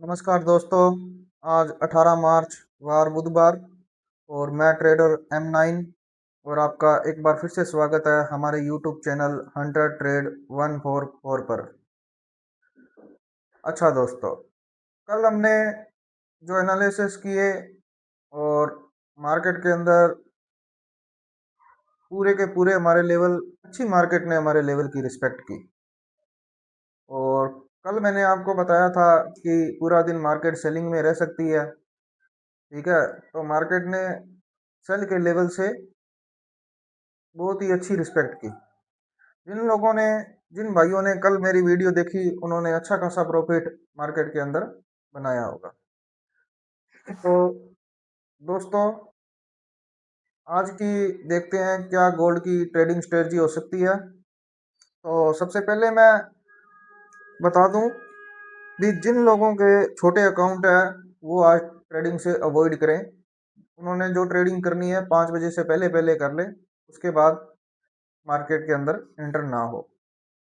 नमस्कार दोस्तों। आज 18 मार्च वार बुधवार और मैं ट्रेडर M9 और आपका एक बार फिर से स्वागत है हमारे YouTube चैनल 100 ट्रेड 144 पर। अच्छा दोस्तों, कल हमने जो एनालिसिस किए और मार्केट के अंदर पूरे के पूरे हमारे लेवल अच्छी मार्केट ने हमारे लेवल की रिस्पेक्ट की। और कल मैंने आपको बताया था कि पूरा दिन मार्केट सेलिंग में रह सकती है। ठीक है, तो मार्केट ने सेल के लेवल से बहुत ही अच्छी रिस्पेक्ट की। जिन लोगों ने जिन भाइयों ने कल मेरी वीडियो देखी उन्होंने अच्छा खासा प्रॉफिट मार्केट के अंदर बनाया होगा। तो दोस्तों, आज की देखते हैं क्या गोल्ड की ट्रेडिंग स्ट्रेटजी हो सकती है। तो सबसे पहले मैं बता दूं कि जिन लोगों के छोटे अकाउंट है वो आज ट्रेडिंग से अवॉइड करें। उन्होंने जो ट्रेडिंग करनी है 5 बजे से पहले पहले कर ले, उसके बाद मार्केट के अंदर एंटर ना हो।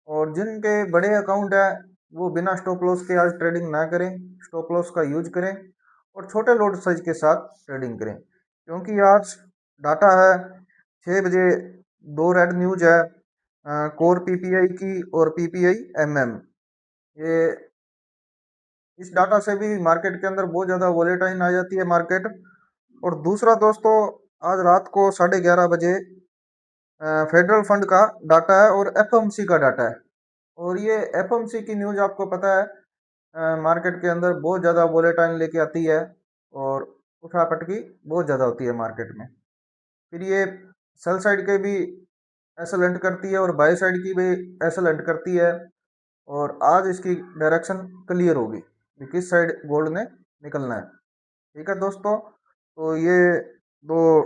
और जिनके बड़े अकाउंट है वो बिना स्टॉप लॉस के आज ट्रेडिंग ना करें, स्टॉप लॉस का यूज करें और छोटे लॉट साइज के साथ ट्रेडिंग करें, क्योंकि आज डाटा है 6 बजे। दो रेड न्यूज है, कोर पीपीआई की और पीपीआई एमएम। ये इस डाटा से भी मार्केट के अंदर बहुत ज़्यादा वॉलेटाइल आ जाती है मार्केट। और दूसरा दोस्तों, आज रात को 11:30 बजे फेडरल फंड का डाटा है और एफएमसी का डाटा है। और ये एफएमसी की न्यूज़ आपको पता है मार्केट के अंदर बहुत ज़्यादा वोलेटाइल लेके आती है और उठा-पटकी बहुत ज़्यादा होती है मार्केट में। फिर ये सेल साइड के भी एक्सेलेंट करती है और बाय साइड की भी एक्सेलेंट करती है। और आज इसकी डायरेक्शन क्लियर होगी कि किस साइड गोल्ड ने निकलना है। ठीक है दोस्तों, तो ये दो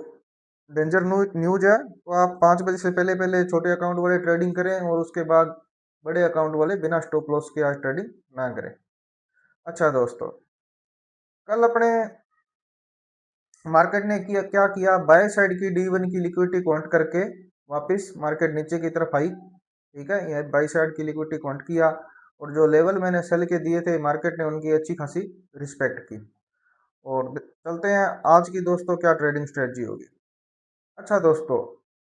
डेंजर न्यूज है। तो आप 5 बजे से पहले पहले छोटे अकाउंट वाले ट्रेडिंग करें और उसके बाद बड़े अकाउंट वाले बिना स्टॉप लॉस के आज ट्रेडिंग ना करें। अच्छा दोस्तों, कल अपने मार्केट ने किया क्या किया, बाय साइड की D1 की लिक्विडिटी काउंट करके वापस मार्केट नीचे की तरफ आई। ठीक है, ये बाय साइड की लिक्विडिटी काउंट किया और जो लेवल मैंने सेल के दिए थे मार्केट ने उनकी अच्छी खासी रिस्पेक्ट की। और चलते हैं आज की दोस्तों क्या ट्रेडिंग स्ट्रेटजी होगी। अच्छा दोस्तों,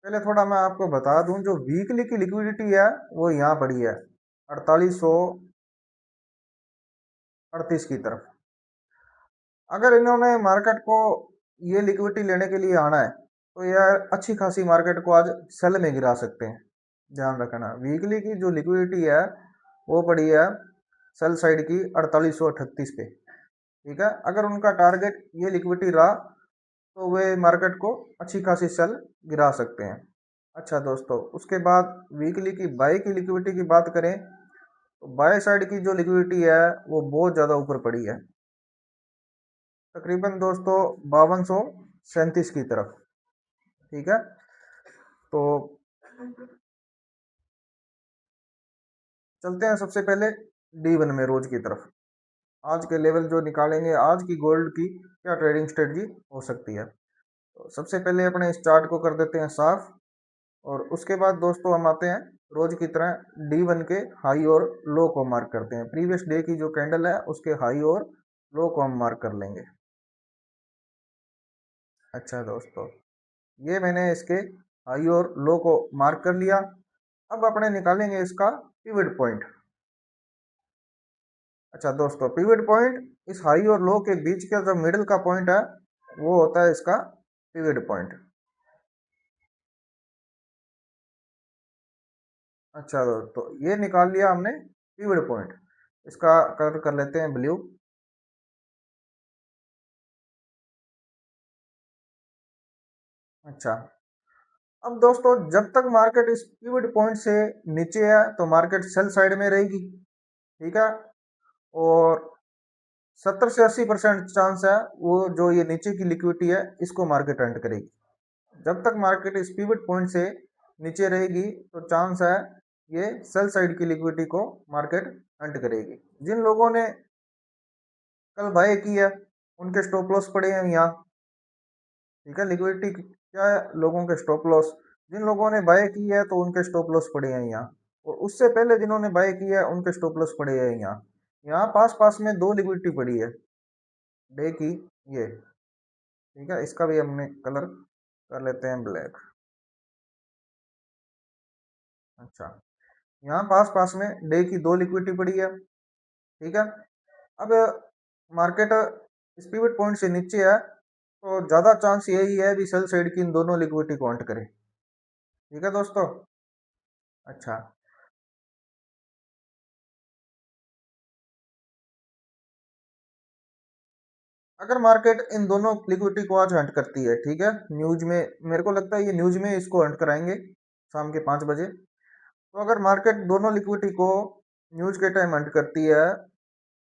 पहले थोड़ा मैं आपको बता दूं, जो वीकली की लिक्विडिटी है वो यहाँ पड़ी है 4838 की तरफ। अगर इन्होंने मार्केट को ये लिक्विडिटी लेने के लिए आना है तो यह अच्छी खासी मार्केट को आज सेल में गिरा सकते हैं। ध्यान रखना, वीकली की जो लिक्विडिटी है वो पड़ी है सेल साइड की 4838 पे। ठीक है, अगर उनका टारगेट ये लिक्विडिटी रहा तो वे मार्केट को अच्छी खासी सेल गिरा सकते हैं। अच्छा दोस्तों, उसके बाद वीकली की बाय की लिक्विडिटी की बात करें तो बाय साइड की जो लिक्विडिटी है वो बहुत ज़्यादा ऊपर पड़ी है, तकरीबन दोस्तों 5237 की तरफ। ठीक है, तो चलते हैं सबसे पहले D1 में रोज की तरफ। आज के लेवल जो निकालेंगे, आज की गोल्ड की क्या ट्रेडिंग स्ट्रेटजी हो सकती है। तो सबसे पहले अपने इस चार्ट को कर देते हैं साफ और उसके बाद दोस्तों हम आते हैं रोज की तरह D1 के हाई और लो को मार्क करते हैं। प्रीवियस डे की जो कैंडल है उसके हाई और लो को हम मार्क कर लेंगे। अच्छा दोस्तों, ये मैंने इसके हाई और लो को मार्क कर लिया। अब अपने निकालेंगे इसका पिवट पॉइंट। अच्छा दोस्तों, पिवट पॉइंट इस हाई और लो के बीच का जो मिडिल का पॉइंट है वो होता है इसका पिवट पॉइंट। अच्छा दोस्तों, ये निकाल लिया हमने पिवट पॉइंट। इसका कलर कर लेते हैं ब्लू। अच्छा, अब दोस्तों जब तक मार्केट इस पिवट पॉइंट से नीचे है तो मार्केट सेल साइड में रहेगी। ठीक है, और 70 से 80% चांस है वो जो ये नीचे की लिक्विडिटी है इसको मार्केट एंड करेगी। जब तक मार्केट इस पिवट पॉइंट से नीचे रहेगी तो चांस है ये सेल साइड की लिक्विडिटी को मार्केट एंड करेगी। जिन लोगों ने कल बाय की है उनके स्टॉप लॉस पड़े हैं यहाँ। ठीक है, लिक्विडिटी क्या है, लोगों के स्टॉप लॉस। जिन लोगों ने बाय की है तो उनके स्टॉप लॉस पड़े हैं यहाँ, और उससे पहले जिन्होंने बाय किया है उनके स्टॉप लॉस पड़े हैं यहाँ। यहाँ पास पास में दो लिक्विडिटी पड़ी है डे की, ये ठीक है। इसका भी हमने कलर कर लेते हैं ब्लैक। अच्छा, यहाँ पास पास में डे की दो लिक्विडिटी पड़ी है, ठीक है। अब मार्केट इस पिवट पॉइंट से नीचे है, तो ज़्यादा चांस यही है भी सेल साइड की इन दोनों लिक्विडिटी को हंट करे, ठीक है दोस्तों। अच्छा, अगर मार्केट इन दोनों लिक्विडिटी को आज हंट करती है, ठीक है, न्यूज में मेरे को लगता है ये न्यूज में इसको हंट कराएंगे शाम के 5 बजे। तो अगर मार्केट दोनों लिक्विडिटी को न्यूज के टाइम हंट करती है,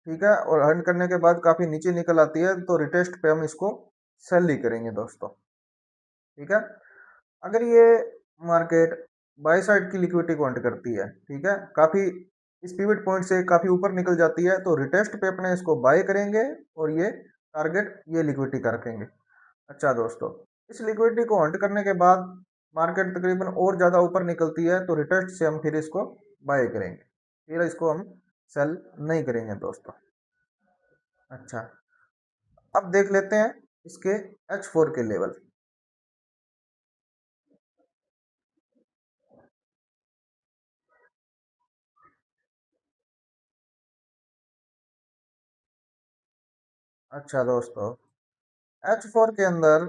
ठीक है, और हंट करने के बाद काफी नीचे निकल आती है, तो रिटेस्ट पे हम इसको सेल ही करेंगे दोस्तों, ठीक है। अगर ये मार्केट बाई साइड की लिक्विडिटी को हंट करती है, ठीक है, काफी इस पिवट पॉइंट से काफी ऊपर निकल जाती है, तो रिटेस्ट पे अपने इसको बाय करेंगे और ये टारगेट ये लिक्विडिटी का रखेंगे। अच्छा दोस्तों, इस लिक्विडिटी को हंट करने के बाद मार्केट तकरीबन और ज़्यादा ऊपर निकलती है, तो रिटेस्ट से हम फिर इसको बाय करेंगे, फिर इसको हम सेल नहीं करेंगे दोस्तों। अच्छा, अब देख लेते हैं इसके H4 के लेवल। अच्छा दोस्तों, H4 के अंदर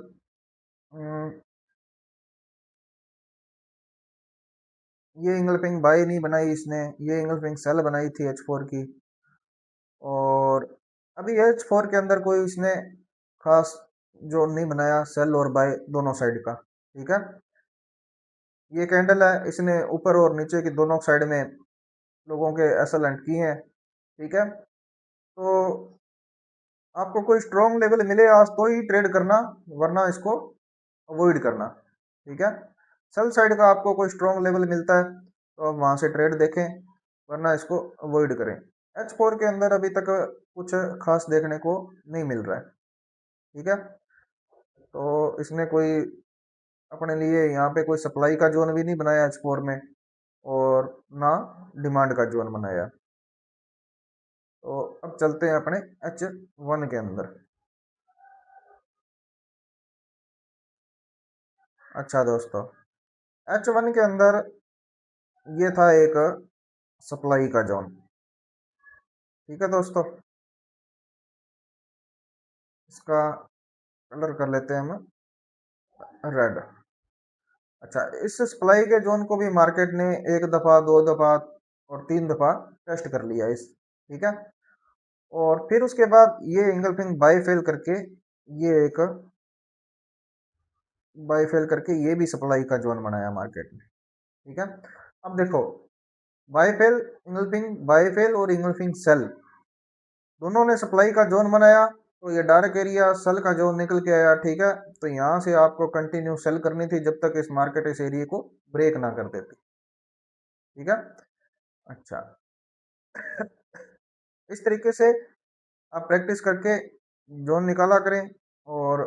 ये इंगल्फिंग बाय नहीं बनाई इसने, ये इंगल्फिंग सेल बनाई थी H4 की। और अभी H4 के अंदर कोई इसने खास जोन नहीं बनाया सेल और बाय दोनों साइड का, ठीक है। ये कैंडल है, इसने ऊपर और नीचे की दोनों साइड में लोगों के एसएल एंड की हैं, ठीक है। तो आपको कोई स्ट्रॉन्ग लेवल मिले आज तो ही ट्रेड करना, वरना इसको अवॉइड करना, ठीक है। सेल साइड का आपको कोई स्ट्रॉन्ग लेवल मिलता है तो आप वहां से ट्रेड देखें, वरना इसको अवॉइड करें। H4 के अंदर अभी तक कुछ खास देखने को नहीं मिल रहा है, ठीक है। तो इसने कोई अपने लिए यहाँ पे कोई सप्लाई का जोन भी नहीं बनाया H4 में, और ना डिमांड का जोन बनाया। तो अब चलते हैं अपने H1 के अंदर। अच्छा दोस्तों, H1 के अंदर ये था एक सप्लाई का जोन, ठीक है दोस्तों। इसका कलर कर लेते हैं हम रेड। अच्छा, इस सप्लाई के जोन को भी मार्केट ने एक दफा, दो दफा और तीन दफा टेस्ट कर लिया इस, ठीक है। और फिर उसके बाद ये इंगल्फिंग बाय फेल करके, ये एक बाय फेल करके ये भी सप्लाई का जोन बनाया मार्केट ने, ठीक है। अब देखो, buy fail, engulfing buy fail और इंगल्फिंग सेल दोनों ने सप्लाई का जोन बनाया, तो ये डार्क एरिया सेल का जोन निकल के आया, ठीक है। तो यहाँ से आपको कंटिन्यू सेल करनी थी जब तक इस मार्केट इस एरिया को ब्रेक ना कर देती, ठीक है। अच्छा, इस तरीके से आप प्रैक्टिस करके जोन निकाला करें। और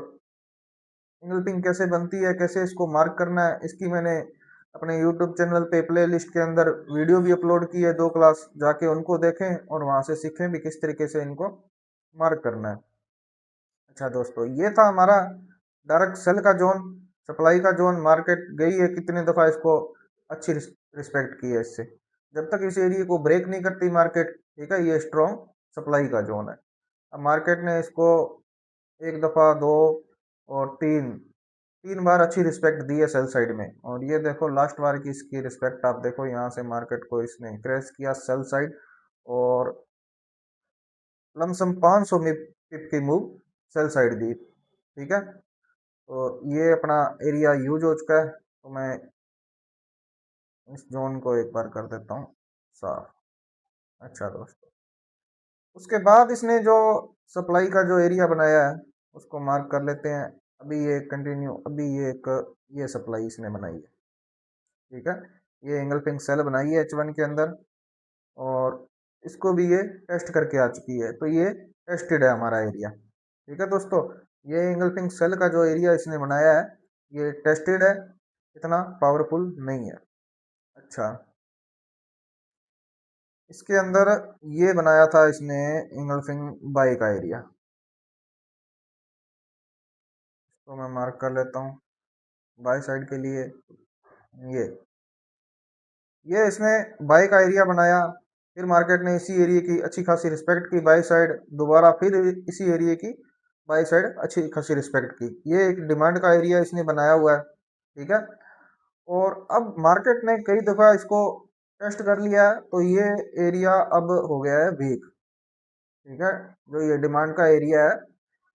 इंगल्फिंग कैसे बनती है, कैसे इसको मार्क करना है, इसकी मैंने अपने यूट्यूब चैनल पे प्ले लिस्ट के अंदर वीडियो भी अपलोड की है, 2 क्लास, जाके उनको देखें और वहां से सीखें भी किस तरीके से इनको मार्क करना है। अच्छा दोस्तों, ये था हमारा डायरेक्ट सेल का जोन, सप्लाई का जोन। मार्केट गई है कितने दफा, इसको अच्छी रिस्पेक्ट की है इससे। जब तक इस एरिया को ब्रेक नहीं करती मार्केट, ठीक है, ये स्ट्रॉन्ग सप्लाई का जोन है। अब मार्केट ने इसको एक दफा, दो और तीन, 3 बार अच्छी रिस्पेक्ट दी है सेल साइड में। और ये देखो लास्ट बार की इसकी रिस्पेक्ट आप देखो, यहाँ से मार्केट को इसने क्रैश किया सेल साइड, और लमसम 500 में पिप की मूव सेल साइड दी, ठीक है। तो ये अपना एरिया यूज हो चुका है, तो मैं इस जोन को एक बार कर देता हूँ साफ। अच्छा दोस्तों, उसके बाद इसने जो सप्लाई का जो एरिया बनाया है उसको मार्क कर लेते हैं। अभी ये कंटिन्यू, अभी ये एक ये सप्लाई इसने बनाई है, ठीक है। ये एंगल्फिंग सेल बनाई है H1 के अंदर, और इसको भी ये टेस्ट करके आ चुकी है, तो ये टेस्टेड है हमारा एरिया, ठीक है दोस्तों। ये एंगल्फिंग सेल का जो एरिया इसने बनाया है ये टेस्टेड है, इतना पावरफुल नहीं है। अच्छा, इसके अंदर ये बनाया था इसने इंगल्फिंग बाई का एरिया, तो मैं मार्क कर लेता हूँ बाई साइड के लिए। ये ये इसने बाई का एरिया बनाया, फिर मार्केट ने इसी एरिया की अच्छी खासी रिस्पेक्ट की बाई साइड, दोबारा फिर इसी एरिया की बाई साइड अच्छी खासी रिस्पेक्ट की। ये एक डिमांड का एरिया इसने बनाया हुआ है, ठीक है। और अब मार्केट ने कई दफ़ा इसको टेस्ट कर लिया है, तो ये एरिया अब हो गया है वीक, ठीक है। जो ये डिमांड का एरिया है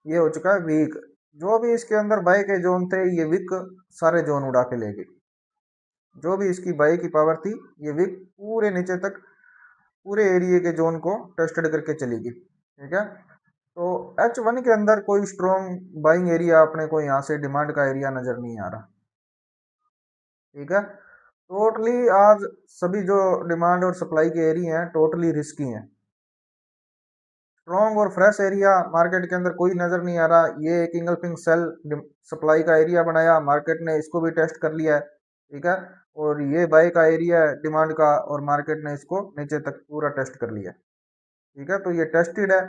ये हो चुका है वीक। जो भी इसके अंदर बाई के जोन थे ये वीक सारे जोन उड़ा के ले गई। जो भी इसकी बाई की पावर थी ये वीक पूरे नीचे तक पूरे एरिया के जोन को टेस्टेड करके चली गई, ठीक है। तो H1 के अंदर कोई स्ट्रॉन्ग बाइंग एरिया अपने को यहाँ से डिमांड का एरिया नजर नहीं आ रहा, ठीक है। टोटली आज सभी जो डिमांड और सप्लाई के एरिया हैं टोटली रिस्की हैं। स्ट्रॉन्ग और फ्रेश एरिया मार्केट के अंदर कोई नजर नहीं आ रहा। ये एक इंगल्फिंग सेल सप्लाई का एरिया बनाया, मार्केट ने इसको भी टेस्ट कर लिया है, ठीक है। और ये बाई का एरिया है डिमांड का, और मार्केट ने इसको नीचे तक पूरा टेस्ट कर लिया, ठीक है। तो ये टेस्टेड है,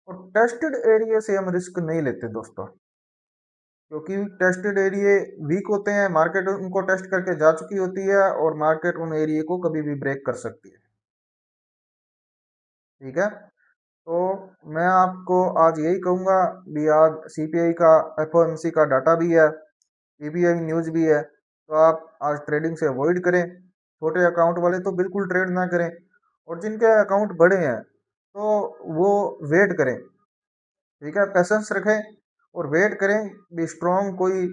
और टेस्टेड एरिया से हम रिस्क नहीं लेते दोस्तों, क्योंकि टेस्टेड एरिया वीक होते हैं, मार्केट उनको टेस्ट करके जा चुकी होती है, और मार्केट उन एरिया को कभी भी ब्रेक कर सकती है, ठीक है। तो मैं आपको आज यही कहूँगा भी, आज सीपीआई का एफओएमसी का डाटा भी है, पीपीआई न्यूज़ भी है, तो आप आज ट्रेडिंग से अवॉइड करें। छोटे अकाउंट वाले तो बिल्कुल ट्रेड ना करें, और जिनके अकाउंट बड़े हैं तो वो वेट करें, ठीक है। पेशेंस रखें और वेट करें भी स्ट्रॉन्ग कोई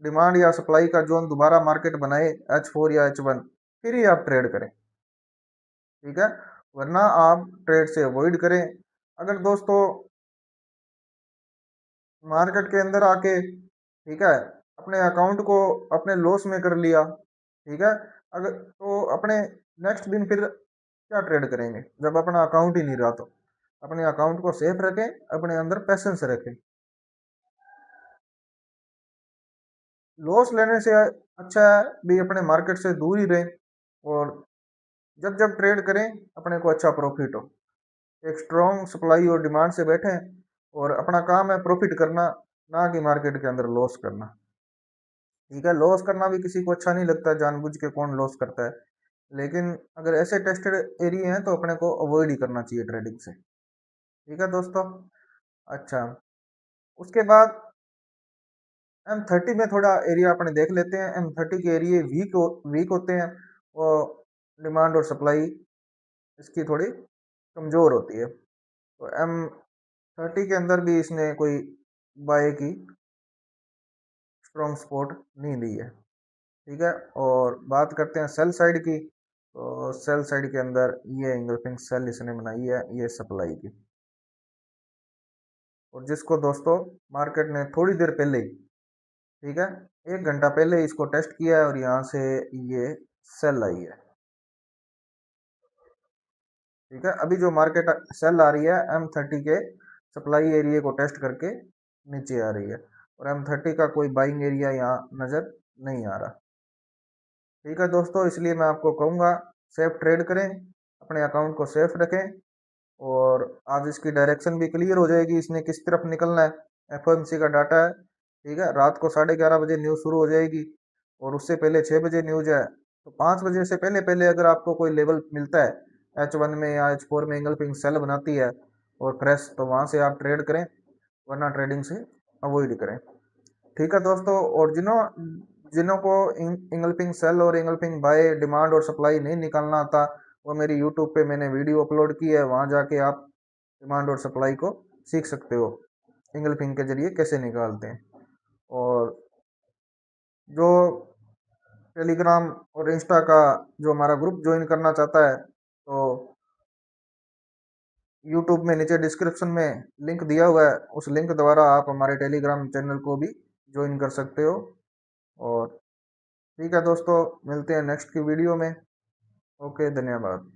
डिमांड या सप्लाई का जोन दोबारा मार्केट बनाए H4 या H1, फिर ही आप ट्रेड करें, ठीक है। वरना आप ट्रेड से अवॉइड करें। अगर दोस्तों मार्केट के अंदर आके, ठीक है, अपने अकाउंट को अपने लॉस में कर लिया, ठीक है, अगर तो अपने नेक्स्ट दिन फिर क्या ट्रेड करेंगे जब अपना अकाउंट ही नहीं रहा। तो अपने अकाउंट को सेफ रखें, अपने अंदर पैसेंस रखें। लॉस लेने से अच्छा है भी अपने मार्केट से दूर ही रहें, और जब जब ट्रेड करें अपने को अच्छा प्रॉफिट हो। एक स्ट्रॉन्ग सप्लाई और डिमांड से बैठें, और अपना काम है प्रॉफिट करना, ना कि मार्केट के अंदर लॉस करना, ठीक है। लॉस करना भी किसी को अच्छा नहीं लगता, जानबूझ के कौन लॉस करता है, लेकिन अगर ऐसे टेस्टेड एरिया हैं तो अपने को अवॉइड ही करना चाहिए ट्रेडिंग से, ठीक है दोस्तों। अच्छा, उसके बाद M30 में थोड़ा एरिया अपने देख लेते हैं। M30 के एरिए वीक होते हैं, वो डिमांड और सप्लाई इसकी थोड़ी कमज़ोर होती है। तो M30 के अंदर भी इसने कोई बाय की स्ट्रॉन्ग सपोर्ट नहीं दी है, ठीक है। और बात करते हैं सेल साइड की, तो सेल साइड के अंदर ये इंगल्फिंग सेल इसने बनाई है, ये सप्लाई की, और जिसको दोस्तों मार्केट ने थोड़ी देर पहले ही, ठीक है, 1 घंटा पहले इसको टेस्ट किया है, और यहाँ से ये सेल आई है, ठीक है। अभी जो मार्केट सेल आ रही है M30 के सप्लाई एरिया को टेस्ट करके नीचे आ रही है, और M30 का कोई बाइंग एरिया यहाँ नज़र नहीं आ रहा, ठीक है दोस्तों। इसलिए मैं आपको कहूँगा सेफ ट्रेड करें, अपने अकाउंट को सेफ रखें, और आज इसकी डायरेक्शन भी क्लियर हो जाएगी, इसने किस तरफ निकलना है। एफओएमसी का डाटा है, ठीक है। रात को 11:30 बजे न्यूज़ शुरू हो जाएगी, और उससे पहले 6 बजे न्यूज़ है, तो 5 बजे से पहले पहले अगर आपको कोई लेवल मिलता है H1 में या H4 में इंगल्फिंग सेल बनाती है और फ्रेश, तो वहाँ से आप ट्रेड करें, वरना ट्रेडिंग से अवॉइड करें, ठीक है दोस्तों। और जिन्हों जिन्हों को इंगल्फिंग सेल और इंगल्फिंग बाय डिमांड और सप्लाई नहीं निकालना आता, वो मेरी यूट्यूब पे मैंने वीडियो अपलोड की है, वहाँ जाके आप डिमांड और सप्लाई को सीख सकते हो, इंगल्फिंग के जरिए कैसे निकालते हैं। और जो टेलीग्राम और इंस्टा का जो हमारा ग्रुप ज्वाइन करना चाहता है, तो यूट्यूब में नीचे डिस्क्रिप्शन में लिंक दिया हुआ है, उस लिंक द्वारा आप हमारे टेलीग्राम चैनल को भी ज्वाइन कर सकते हो। और ठीक है दोस्तों, मिलते हैं नेक्स्ट की वीडियो में। ओके, धन्यवाद।